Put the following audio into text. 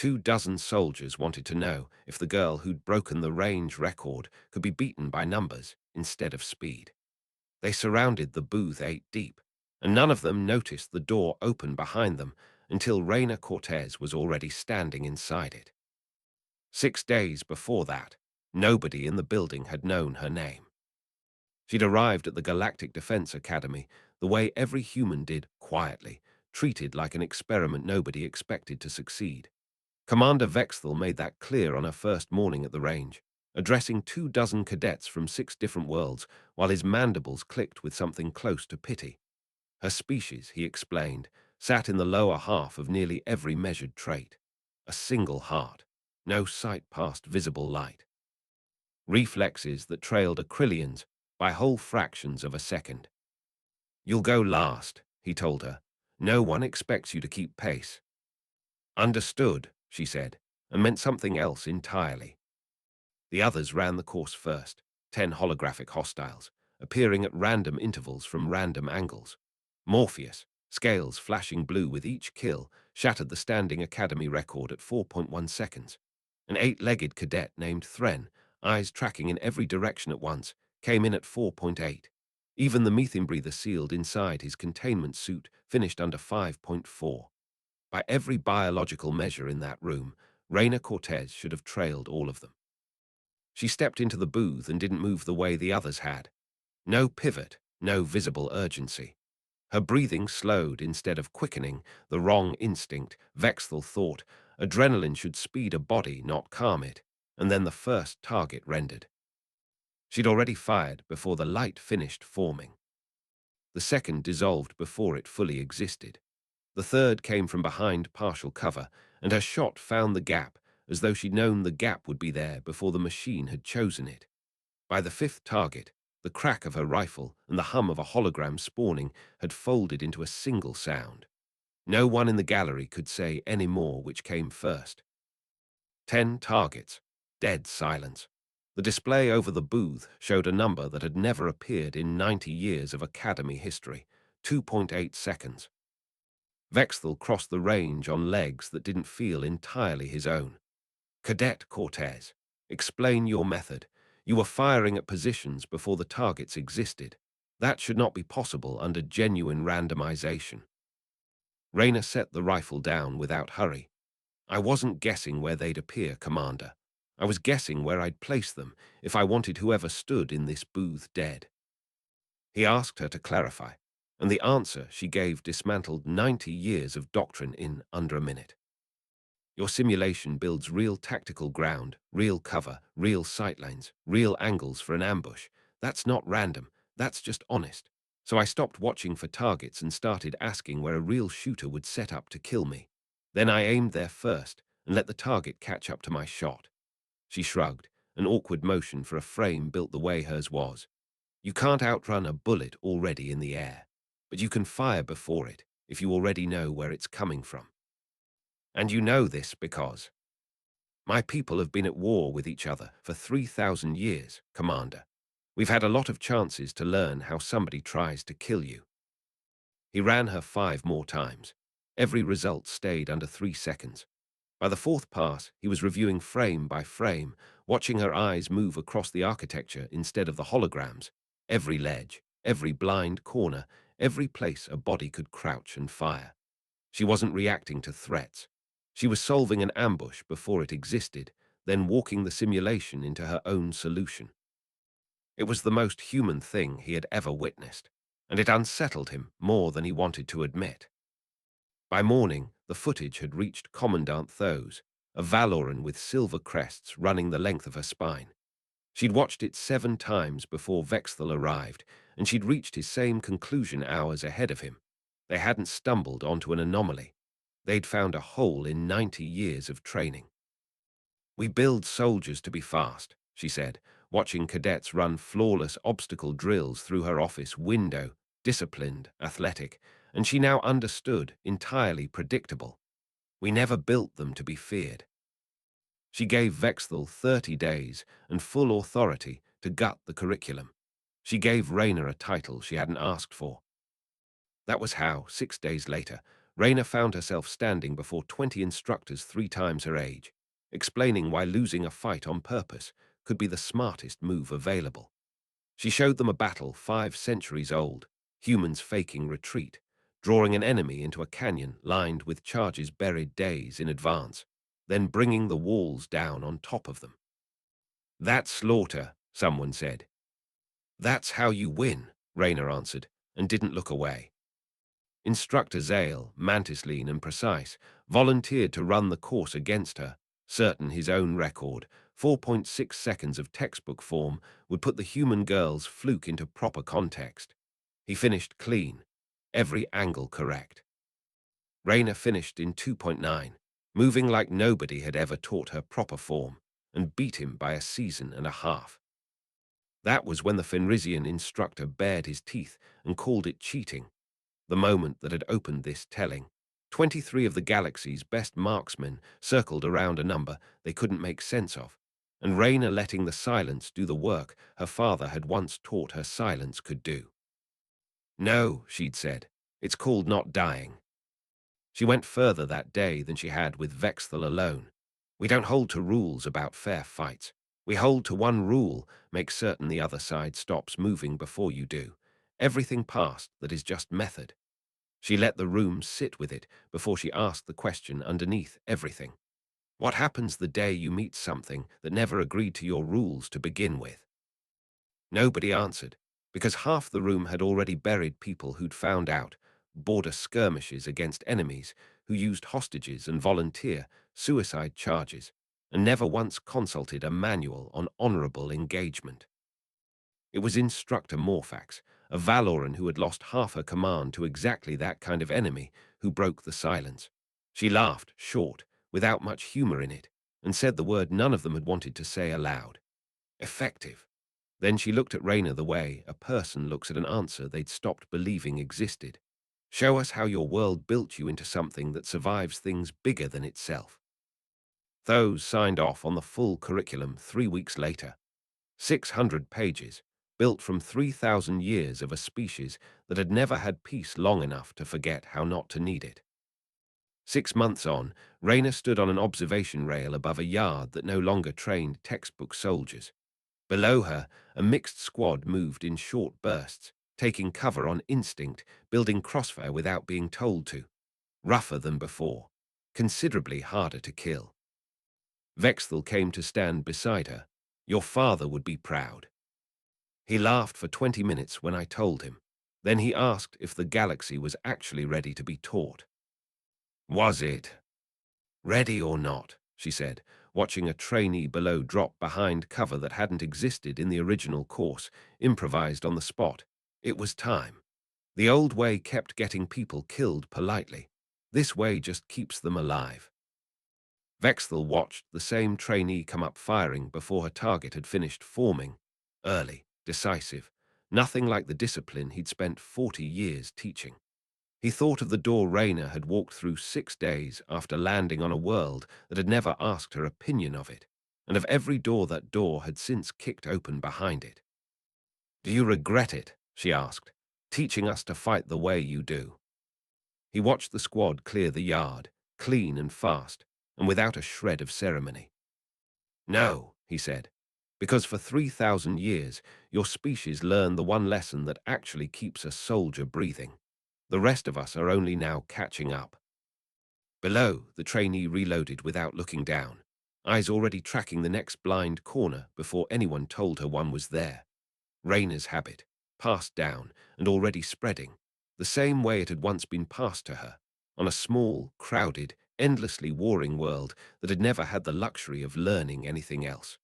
2 dozen soldiers wanted to know if the girl who'd broken the range record could be beaten by numbers instead of speed. They surrounded the booth 8 deep, and none of them noticed the door open behind them until Reina Cortez was already standing inside it. 6 days before that, nobody in the building had known her name. She'd arrived at the Galactic Defense Academy the way every human did, quietly, treated like an experiment nobody expected to succeed. Commander Vexthal made that clear on her first morning at the range, addressing 2 dozen cadets from 6 different worlds while his mandibles clicked with something close to pity. Her species, he explained, sat in the lower half of nearly every measured trait. A single heart, no sight past visible light. Reflexes that trailed Acrylians by whole fractions of a second. "You'll go last," he told her. "No one expects you to keep pace." "Understood," she said, and meant something else entirely. The others ran the course first, 10 holographic hostiles, appearing at random intervals from random angles. Morpheus, scales flashing blue with each kill, shattered the standing Academy record at 4.1 seconds. An 8-legged cadet named Thren, eyes tracking in every direction at once, came in at 4.8. Even the methane breather sealed inside his containment suit finished under 5.4. By every biological measure in that room, Reina Cortez should have trailed all of them. She stepped into the booth and didn't move the way the others had. No pivot, no visible urgency. Her breathing slowed instead of quickening, the wrong instinct. Vexthal thought adrenaline should speed a body, not calm it, and then the first target rendered. She'd already fired before the light finished forming. The second dissolved before it fully existed. The third came from behind partial cover, and her shot found the gap as though she'd known the gap would be there before the machine had chosen it. By the fifth target, the crack of her rifle and the hum of a hologram spawning had folded into a single sound. No one in the gallery could say any more which came first. 10 targets. Dead silence. The display over the booth showed a number that had never appeared in 90 years of Academy history, 2.8 seconds. Vexthal crossed the range on legs that didn't feel entirely his own. "Cadet Cortez, explain your method. You were firing at positions before the targets existed. That should not be possible under genuine randomization." Rayner set the rifle down without hurry. "I wasn't guessing where they'd appear, Commander. I was guessing where I'd place them if I wanted whoever stood in this booth dead." He asked her to clarify, and the answer she gave dismantled 90 years of doctrine in under a minute. "Your simulation builds real tactical ground, real cover, real sightlines, real angles for an ambush. That's not random, that's just honest. So I stopped watching for targets and started asking where a real shooter would set up to kill me. Then I aimed there first and let the target catch up to my shot." She shrugged, an awkward motion for a frame built the way hers was. "You can't outrun a bullet already in the air, but you can fire before it if you already know where it's coming from. And you know this because my people have been at war with each other for 3,000 years, Commander. We've had a lot of chances to learn how somebody tries to kill you." He ran her 5 more times. Every result stayed under 3 seconds. By the fourth pass, he was reviewing frame by frame, watching her eyes move across the architecture instead of the holograms. Every ledge, every blind corner, every place a body could crouch and fire. She wasn't reacting to threats. She was solving an ambush before it existed, then walking the simulation into her own solution. It was the most human thing he had ever witnessed, and it unsettled him more than he wanted to admit. By morning, the footage had reached Commandant Thos, a Valoran with silver crests running the length of her spine. She'd watched it 7 times before Vexthal arrived, and she'd reached his same conclusion hours ahead of him. They hadn't stumbled onto an anomaly. They'd found a hole in 90 years of training. "We build soldiers to be fast," she said, watching cadets run flawless obstacle drills through her office window, disciplined, athletic, and she now understood, entirely predictable. "We never built them to be feared." She gave Vexthal 30 days and full authority to gut the curriculum. She gave Rayner a title she hadn't asked for. That was how, 6 days later, Raina found herself standing before 20 instructors 3 times her age, explaining why losing a fight on purpose could be the smartest move available. She showed them a battle 5 centuries old, humans faking retreat, drawing an enemy into a canyon lined with charges buried days in advance, then bringing the walls down on top of them. "That's slaughter," someone said. "That's how you win," Raina answered, and didn't look away. Instructor Zale, mantis lean and precise, volunteered to run the course against her, certain his own record, 4.6 seconds of textbook form, would put the human girl's fluke into proper context. He finished clean, every angle correct. Raina finished in 2.9, moving like nobody had ever taught her proper form, and beat him by a season and a half. That was when the Fenrisian instructor bared his teeth and called it cheating, the moment that had opened this telling. 23 of the galaxy's best marksmen circled around a number they couldn't make sense of, and Raina letting the silence do the work her father had once taught her silence could do. "No," she'd said, "it's called not dying." She went further that day than she had with Vexthal alone. "We don't hold to rules about fair fights. We hold to one rule: make certain the other side stops moving before you do. Everything past that is just method." She let the room sit with it before she asked the question underneath everything. What happens the day you meet something that never agreed to your rules to begin with? Nobody answered, because half the room had already buried people who'd found out, border skirmishes against enemies who used hostages and volunteer suicide charges, and never once consulted a manual on honorable engagement. It was Instructor Morphax, a Valoran who had lost half her command to exactly that kind of enemy, who broke the silence. She laughed, short, without much humor in it, and said the word none of them had wanted to say aloud. Effective. Then she looked at Raina the way a person looks at an answer they'd stopped believing existed. "Show us how your world built you into something that survives things bigger than itself." Those signed off on the full curriculum 3 weeks later. 600 pages, built from 3,000 years of a species that had never had peace long enough to forget how not to need it. 6 months on, Raina stood on an observation rail above a yard that no longer trained textbook soldiers. Below her, a mixed squad moved in short bursts, taking cover on instinct, building crossfire without being told to. Rougher than before, considerably harder to kill. Vexthal came to stand beside her. "Your father would be proud." He laughed for 20 minutes when I told him. Then he asked if the galaxy was actually ready to be taught. "Was it? Ready or not?" she said, watching a trainee below drop behind cover that hadn't existed in the original course, improvised on the spot. It was time. The old way kept getting people killed politely. This way just keeps them alive. Vexthal watched the same trainee come up firing before her target had finished forming. Early, decisive, nothing like the discipline he'd spent 40 years teaching. He thought of the door Raina had walked through 6 days after landing on a world that had never asked her opinion of it, and of every door that door had since kicked open behind it. "Do you regret it?" she asked, "teaching us to fight the way you do?" He watched the squad clear the yard, clean and fast, and without a shred of ceremony. "No," he said, "because for 3,000 years your species learned the one lesson that actually keeps a soldier breathing. The rest of us are only now catching up." Below, the trainee reloaded without looking down, eyes already tracking the next blind corner before anyone told her one was there. Raina's habit, passed down and already spreading, the same way it had once been passed to her, on a small, crowded, endlessly warring world that had never had the luxury of learning anything else.